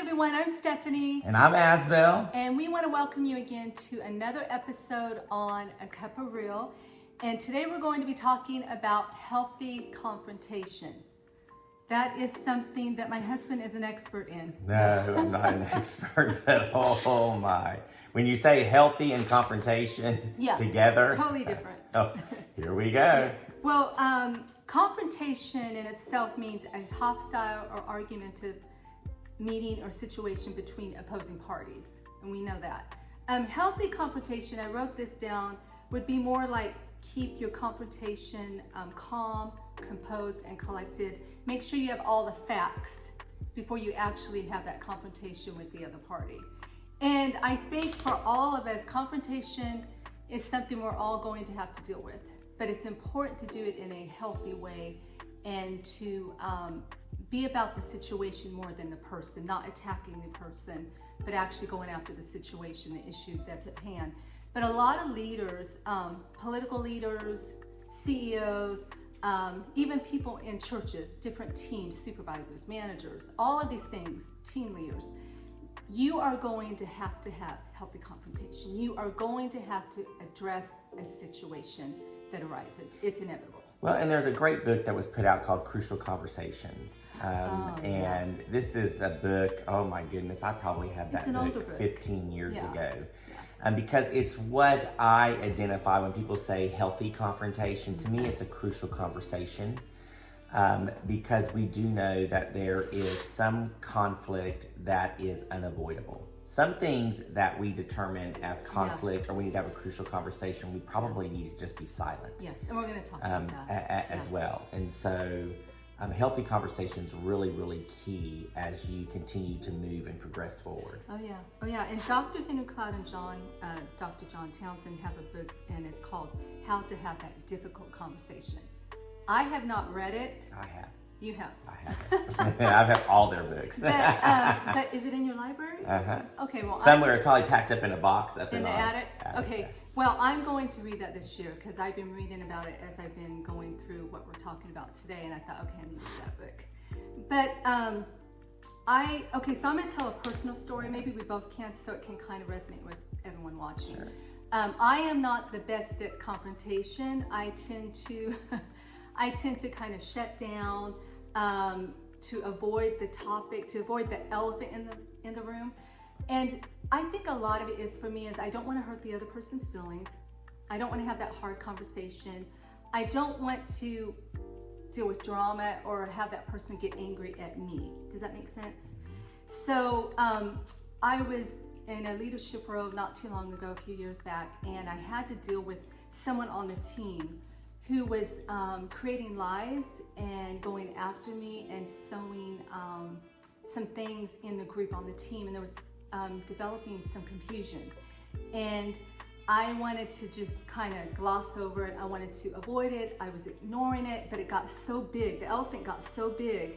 everyone, I'm Stephanie. And I'm Asbel. And we want to welcome you again to another episode on A Cup of Real. And today we're going to be talking about healthy confrontation. That is something that my husband is an expert in. No, I'm not an expert at all. Oh my. When you say healthy and confrontation together. Totally different. Oh, here we go. Yeah. Well, confrontation in itself means a hostile or argumentative meeting or situation between opposing parties, and we know that. Healthy confrontation, I wrote this down, would be more like keep your confrontation calm, composed, and collected. Make sure you have all the facts before you actually have that confrontation with the other party. And I think for all of us, confrontation is something we're all going to have to deal with, but it's important to do it in a healthy way and to be about the situation more than the person, not attacking the person, but actually going after the situation, the issue that's at hand. But a lot of leaders, political leaders, CEOs, even people in churches, different teams, supervisors, managers, all of these things, team leaders, you are going to have healthy confrontation. You are going to have to address a situation that arises. It's inevitable. Well, and there's a great book that was put out called Crucial Conversations. And this is a book, oh my goodness, I probably had that book 15 years ago. Because it's what I identify when people say healthy confrontation. To me, it's a crucial conversation. Because we do know that there is some conflict that is unavoidable. Some things that we determine as conflict or we need to have a crucial conversation, we probably need to just be silent. Yeah, and we're going to talk about that. As well. And so healthy conversation is really, really key as you continue to move and progress forward. Oh yeah. And Dr. Henry Cloud and Dr. John Townsend have a book, and it's called How to Have That Difficult Conversation. I have not read it. I have. You have? I have. I've had all their books. But is it in your library? Uh-huh. Okay, well. Somewhere it's probably packed up in a box up in the attic. Okay, well, I'm going to read that this year because I've been reading about it as I've been going through what we're talking about today, and I thought, okay, I need to read that book. But so I'm going to tell a personal story. Maybe we both can, so it can kind of resonate with everyone watching. Sure. I am not the best at confrontation. I tend to kind of shut down. To avoid the topic, to avoid the elephant in the room. And I think a lot of it is for me is I don't want to hurt the other person's feelings. I don't want to have that hard conversation. I don't want to deal with drama or have that person get angry at me. Does that make sense? So I was in a leadership role not too long ago, a few years back, and I had to deal with someone on the team who was creating lies and going after me and sowing some things in the group on the team, and there was developing some confusion. And I wanted to just kind of gloss over it. I wanted to avoid it. I was ignoring it, but it got so big. The elephant got so big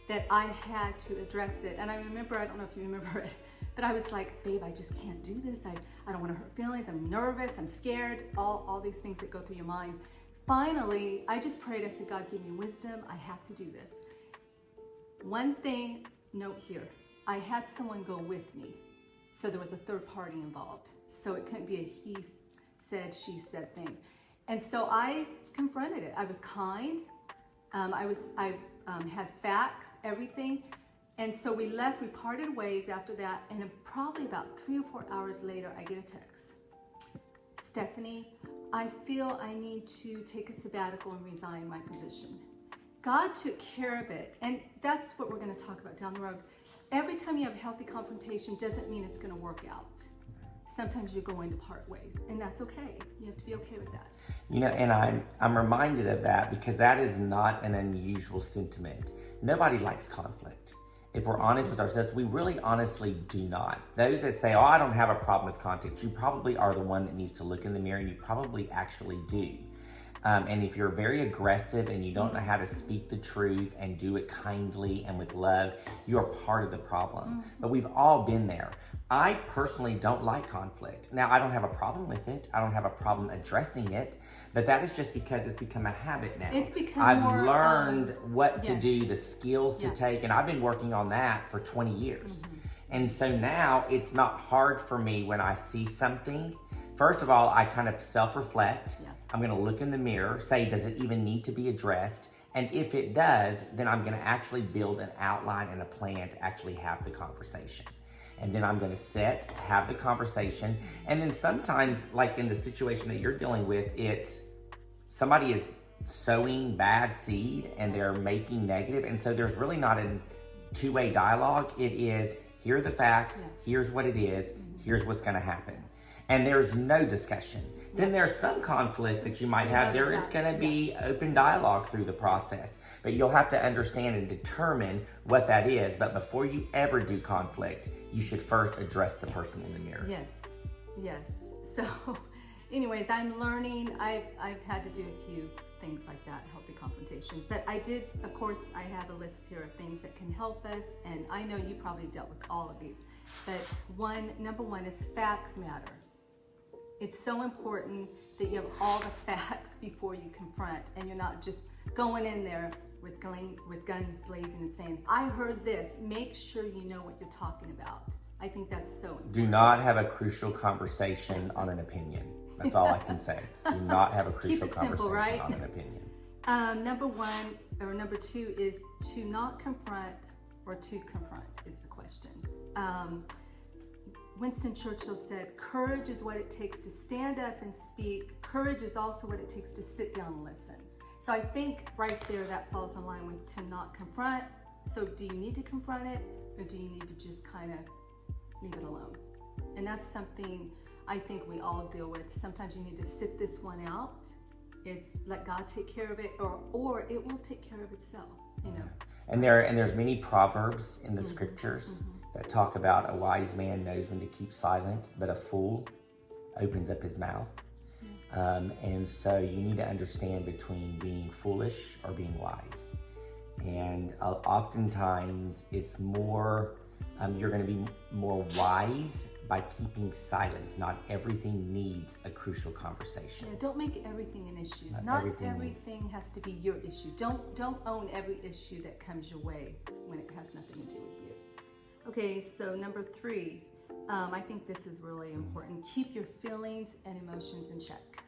that I had to address it. And I remember, I don't know if you remember it, but I was like, babe, I just can't do this. I don't want to hurt feelings. I'm nervous. I'm scared. All these things that go through your mind. Finally, I just prayed. I said, God, give me wisdom. I have to do this. One thing, note here, I had someone go with me. So there was a third party involved. So it couldn't be a he said, she said thing. And so I confronted it. I was kind. I had facts, everything. And so we left, we parted ways after that. And probably about 3 or 4 hours later, I get a text. Stephanie, I feel I need to take a sabbatical and resign my position. God took care of it, and that's what we're going to talk about down the road. Every time you have healthy confrontation doesn't mean it's going to work out. Sometimes you're going to part ways, and that's okay. You have to be okay with that. You know, and I'm reminded of that because that is not an unusual sentiment. Nobody likes conflict. If we're honest with ourselves, we really honestly do not. Those that say, oh, I don't have a problem with conflict, you probably are the one that needs to look in the mirror, and you probably actually do. And if you're very aggressive and you don't know how to speak the truth and do it kindly and with love, you are part of the problem. But we've all been there. I personally don't like conflict. Now, I don't have a problem with it. I don't have a problem addressing it, but that is just because it's become a habit now. It's become I've learned what to do, the skills to take, and I've been working on that for 20 years. And so now it's not hard for me when I see something. First of all, I kind of self-reflect. Yeah. I'm going to look in the mirror, say, does it even need to be addressed? And if it does, then I'm going to actually build an outline and a plan to actually have the conversation. And then I'm going to have the conversation. And then sometimes, like in the situation that you're dealing with, it's somebody is sowing bad seed and they're making negative. And so there's really not a two-way dialogue. It is, here are the facts, here's what it is, here's what's going to happen. And there's no discussion. Then there's some conflict that you might have. There is going to be open dialogue through the process, but you'll have to understand and determine what that is. But before you ever do conflict, you should first address the person in the mirror. Yes. So anyways, I'm learning. I've had to do a few things like that, healthy confrontation. But I did, of course, I have a list here of things that can help us. And I know you probably dealt with all of these. But number one is facts matter. It's so important that you have all the facts before you confront, and you're not just going in there with guns blazing and saying, I heard this. Make sure you know what you're talking about. I think that's so important. Do not have a crucial conversation on an opinion. That's all I can say. Do not have a crucial conversation simple, right? on an opinion. Number two is to not confront or to confront is the question. Winston Churchill said, courage is what it takes to stand up and speak. Courage is also what it takes to sit down and listen. So I think right there that falls in line with to not confront. So do you need to confront it, or do you need to just kind of leave it alone? And that's something I think we all deal with. Sometimes you need to sit this one out. It's let God take care of it, or it will take care of itself, you know. And there's many proverbs in the scriptures that talk about a wise man knows when to keep silent, but a fool opens up his mouth. And so you need to understand between being foolish or being wise. And oftentimes it's more, you're going to be more wise by keeping silent. Not everything needs a crucial conversation. Yeah, don't make everything an issue. Not everything has to be your issue. Don't own every issue that comes your way when it has nothing to do with you. Okay, so number 3, I think this is really important. Keep your feelings and emotions in check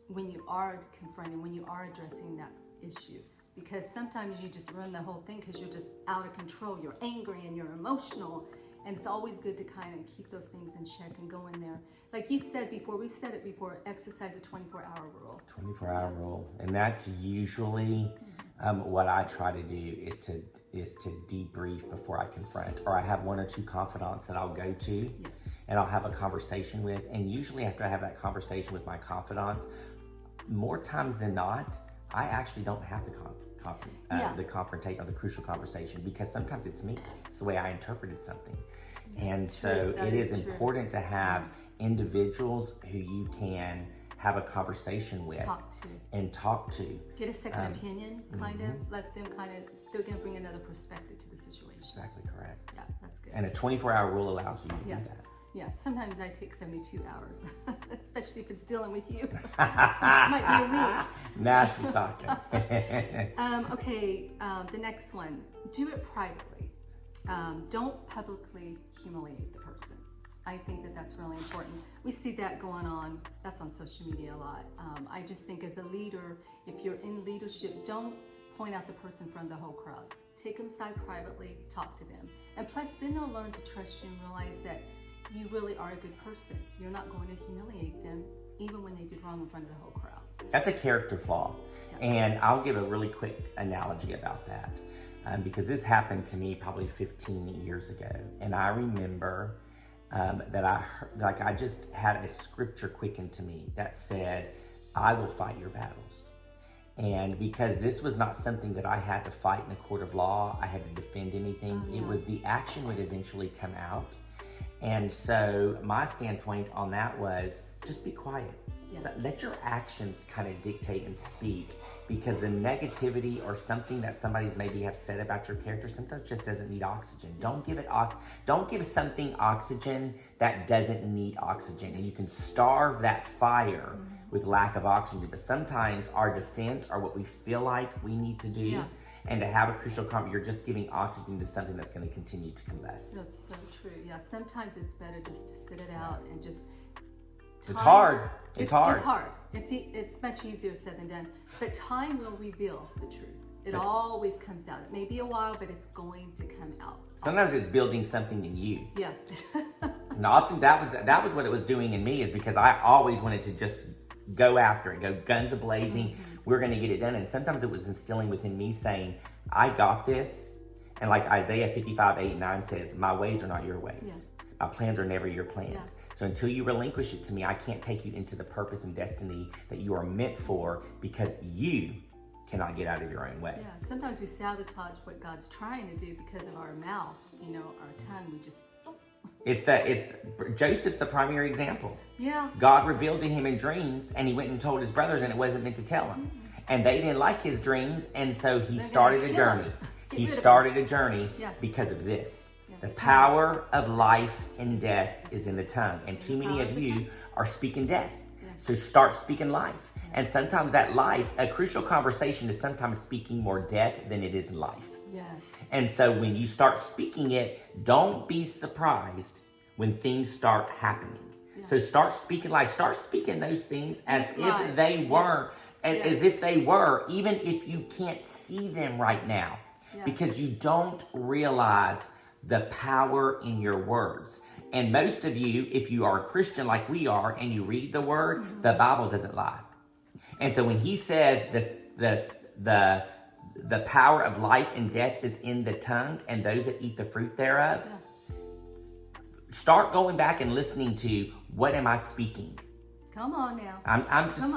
when you are confronting, when you are addressing that issue. Because sometimes you just run the whole thing because you're just out of control. You're angry and you're emotional. And it's always good to kind of keep those things in check and go in there. Like you said before, we've said it before, exercise a 24-hour rule. 24-hour rule. And that's usually what I try to do is to debrief before I confront. Or I have 1 or 2 confidants that I'll go to and I'll have a conversation with. And usually after I have that conversation with my confidants, more times than not, I actually don't have the confrontation or the crucial conversation, because sometimes it's me. It's the way I interpreted something. And so it is important to have individuals who you can have a conversation with, talk to. Get a second opinion, kind of. Let them they're going to bring another perspective to the situation. That's exactly correct. Yeah, that's good. And a 24-hour rule allows you to do that. Yeah, sometimes I take 72 hours, especially if it's dealing with you. Might be me. Now she's talking. The next one, do it privately. Don't publicly humiliate the person. I think that's really important. We see that going on. That's on social media a lot. I just think as a leader, if you're in leadership, don't point out the person in front of the whole crowd. Take them aside privately, talk to them. And plus, then they'll learn to trust you and realize that you really are a good person. You're not going to humiliate them, even when they did wrong in front of the whole crowd. That's a character flaw. Yeah. And I'll give a really quick analogy about that. Because this happened to me probably 15 years ago. And I remember that I just had a scripture quickened to me that said, I will fight your battles. And because this was not something that I had to fight in a court of law, I had to defend anything. It was the action would eventually come out. And so my standpoint on that was just be quiet. Yeah. So let your actions kind of dictate and speak, because the negativity or something that somebody's maybe have said about your character sometimes just doesn't need oxygen. Don't give it don't give something oxygen that doesn't need oxygen. And you can starve that fire with lack of oxygen. But sometimes our defense or what we feel like we need to do And to have a crucial conversation, you're just giving oxygen to something that's going to continue to combust. That's so true. Yeah, sometimes it's better just to sit it out and just. It's hard. It's hard. It's much easier said than done. But time will reveal the truth. It always comes out. It may be a while, but it's going to come out. Sometimes it's building something in you. Yeah. And often that was what it was doing in me, is because I always wanted to just go after it, go guns a-blazing. We're going to get it done. And sometimes it was instilling within me saying, I got this. And like Isaiah 55:8-9 says, my ways are not your ways. Yeah. My plans are never your plans. Yeah. So until you relinquish it to me, I can't take you into the purpose and destiny that you are meant for, because you cannot get out of your own way. Yeah, sometimes we sabotage what God's trying to do because of our mouth, our tongue. We just. Joseph's the primary example. Yeah. God revealed to him in dreams, and he went and told his brothers, and it wasn't meant to tell him. And they didn't like his dreams, and so he started a journey. He started a journey because of this. The power of life and death is in the tongue, and too many of you are speaking death. So start speaking life. And sometimes that life, a crucial conversation is sometimes speaking more death than it is life. Yes. And so when you start speaking it, don't be surprised when things start happening. Yeah. So start speaking life. Start speaking those things as if they were, as if they were, even if you can't see them right now. Yeah. Because you don't realize the power in your words. And most of you, if you are a Christian like we are, and you read the word, the Bible doesn't lie. And so when he says the power of life and death is in the tongue, and those that eat the fruit thereof, start going back and listening to, what am I speaking? Come on now. I'm just,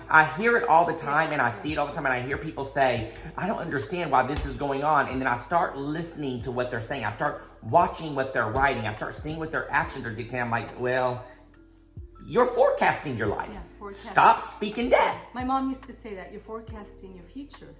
I hear it all the time, and I see it all the time, and I hear people say, I don't understand why this is going on. And then I start listening to what they're saying. I start watching what they're writing. I start seeing what their actions are dictating. I'm like, well, you're forecasting your life. Yeah, forecasting. Stop speaking death. My mom used to say that. You're forecasting your future.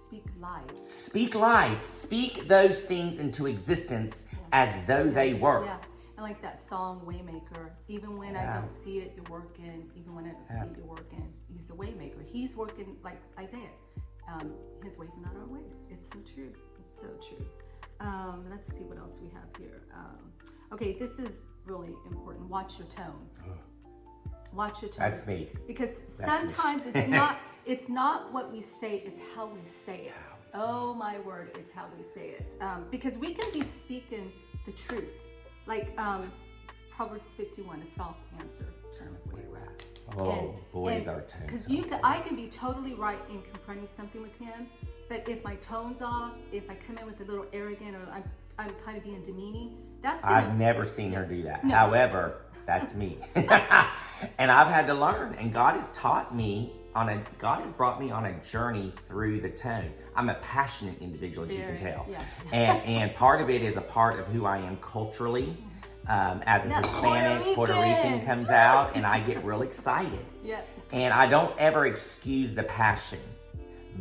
Speak life. Speak life. Speak those things into existence as though they were. Yeah. And like that song, Waymaker, even when I don't see it, you're working. Even when I don't see it, you're working. He's the Waymaker. He's working like Isaiah. His ways are not our ways. It's so true. It's so true. Let's see what else we have here. Okay, this is really important. Watch your tone. Watch your tone. That's me. Because sometimes it's not what we say, it's how we say it. Oh my word, it's how we say it. Because we can be speaking the truth. Like Proverbs 51, a soft answer turneth away wrath. Oh, boys, our tone. Because I can be totally right in confronting something with him, but if my tone's off, if I come in with a little arrogant, or I'm kind of being demeaning, I've never seen her do that. No. However, that's me. And I've had to learn, and God has taught me God has brought me on a journey through the tone. I'm a passionate individual, as you can tell. Yeah. And part of it is a part of who I am culturally. As a Hispanic, Puerto Rican comes out, and I get real excited. Yep. And I don't ever excuse the passion,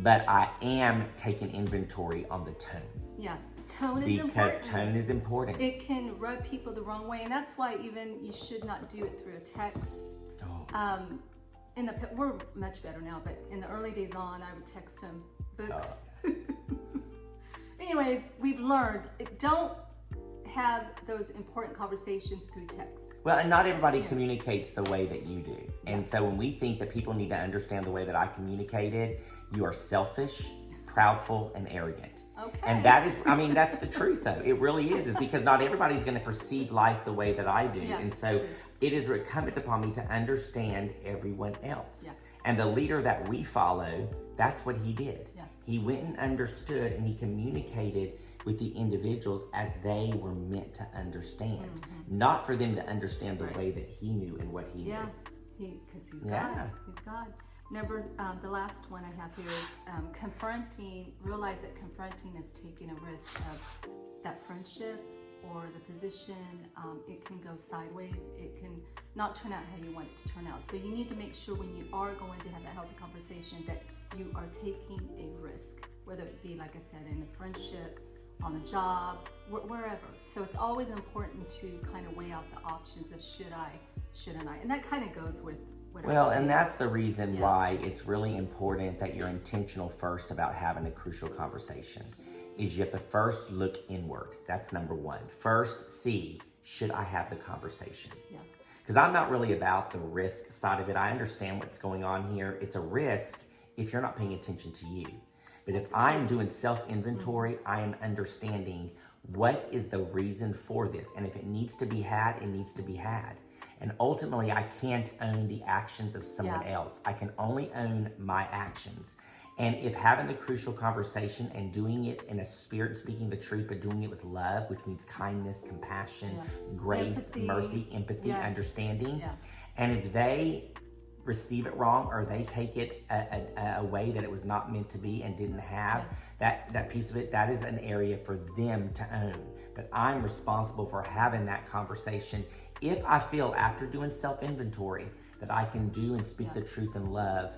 but I am taking inventory on the tone. Yeah. Tone is important. Because tone is important. It can rub people the wrong way, and that's why even you should not do it through a text. Oh. We're much better now, but in the early days on, I would text him books. Oh. Anyways, we've learned, don't have those important conversations through text. Well, and not everybody communicates the way that you do. And so when we think that people need to understand the way that I communicated, you are selfish, proudful, and arrogant. Okay. And that is, that's the truth though. It really is because not everybody's going to perceive life the way that I do. Yeah, and so it is incumbent upon me to understand everyone else. Yeah. And the leader that we follow, that's what he did. Yeah. He went and understood, and he communicated with the individuals as they were meant to understand. Not for them to understand the way that he knew and what he knew. Because he's God. He's God. Number, the last one I have here is confronting. Realize that confronting is taking a risk of that friendship or the position. It can go sideways. It can not turn out how you want it to turn out. So you need to make sure when you are going to have that healthy conversation that you are taking a risk, whether it be, like I said, in a friendship, on the job, wherever. So it's always important to kind of weigh out the options of shouldn't I? And that kind of goes with what Well, I say. and that's the reason Yeah. why it's really important that you're intentional first about having a crucial conversation. Is you have to first look inward. That's number one. First, see, should I have the conversation? Yeah. Because I'm not really about the risk side of it. I understand what's going on here. It's a risk if you're not paying attention to you. But if I'm doing self-inventory, I am understanding what is the reason for this. And if it needs to be had, it needs to be had. And ultimately, I can't own the actions of someone else. I can only own my actions. And if having the crucial conversation and doing it in a spirit, speaking the truth, but doing it with love, which means kindness, compassion, grace, Empathy. mercy, empathy, Yes. understanding. Yeah. And if they receive it wrong or they take it a way that it was not meant to be and didn't have that piece of it, that is an area for them to own. But I'm responsible for having that conversation if I feel after doing self-inventory that I can do and speak the truth in love,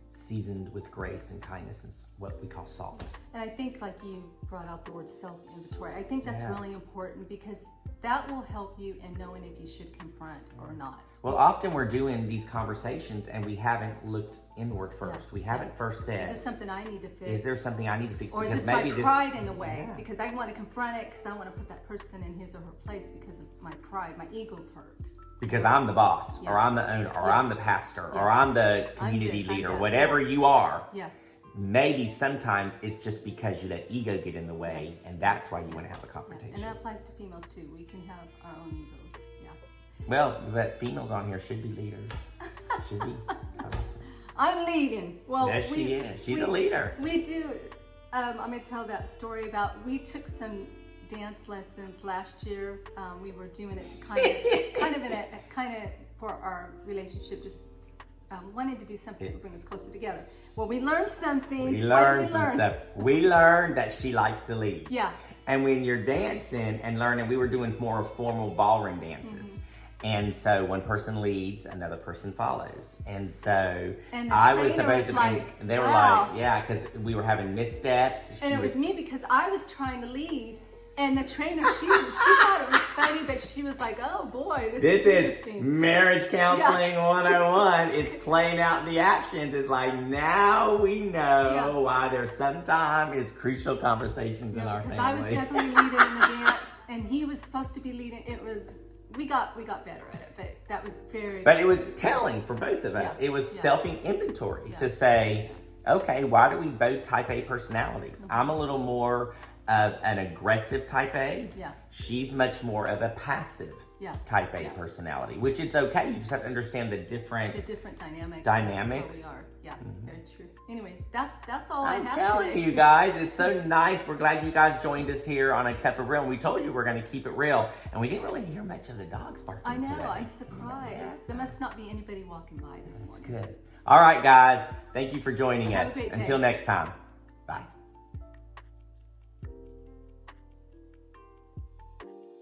seasoned with grace and kindness, and what we call salt. And I think, like you brought out the word self-inventory, I think that's really important because that will help you in knowing if you should confront or not. Well, often we're doing these conversations and we haven't looked inward first. We haven't first said, is this something I need to fix? is there something I need to fix? Or is Because this my maybe pride in the way? Because I want to confront it because I want to put that person in his or her place because of my pride. My ego's hurt. Because I'm the boss, or I'm the owner, or I'm the pastor, or I'm the community this, I'm leader, that. whatever you are. Yeah. Maybe sometimes it's just because you let ego get in the way, and that's why you want to have a Yeah. confrontation. And that applies to females too. We can have our own egos. Yeah. Well, but females on here should be leaders. Should be. Obviously. I'm leading. Well, Yes, she is. She's a leader. We do. I'm going to tell that story about we took some dance lessons last year. We were doing it to kind of for our relationship, just wanted to do something to bring us closer together. Well, we learned something. We learned some stuff. We learned that she likes to lead. Yeah. And when you're dancing and learning, we were doing more formal ballroom dances. And so one person leads, another person follows. And so And the I was trainer supposed was to, like, and they were wow. like, yeah, because we were having missteps. And it was me because I was trying to lead. And the trainer, she thought it was funny, but she was like, oh boy, this is interesting. Marriage counseling 101. It's playing out the actions. It's like, now we know why there sometimes is crucial conversations in our family. Because I was definitely leading in the dance, and he was supposed to be leading. It was, we got better at it, but that was very. But it was telling for both of us. Yeah. It was self-inventory to say, okay, why do we both type A personalities? I'm a little more of an aggressive type A. Yeah. She's much more of a passive type A personality, which it's okay. You just have to understand the different dynamics. Dynamics. Of who we are. Yeah, very true. Anyways, that's all I I'm have telling today. you guys, it's so nice. We're glad you guys joined us here on A Cup of Real. And we told you we're going to keep it real. And we didn't really hear much of the dogs barking I know, today. I'm surprised. There must not be anybody walking by this That's morning. good. All right, guys. Thank you for joining Have a us. great day. Until next time. Bye.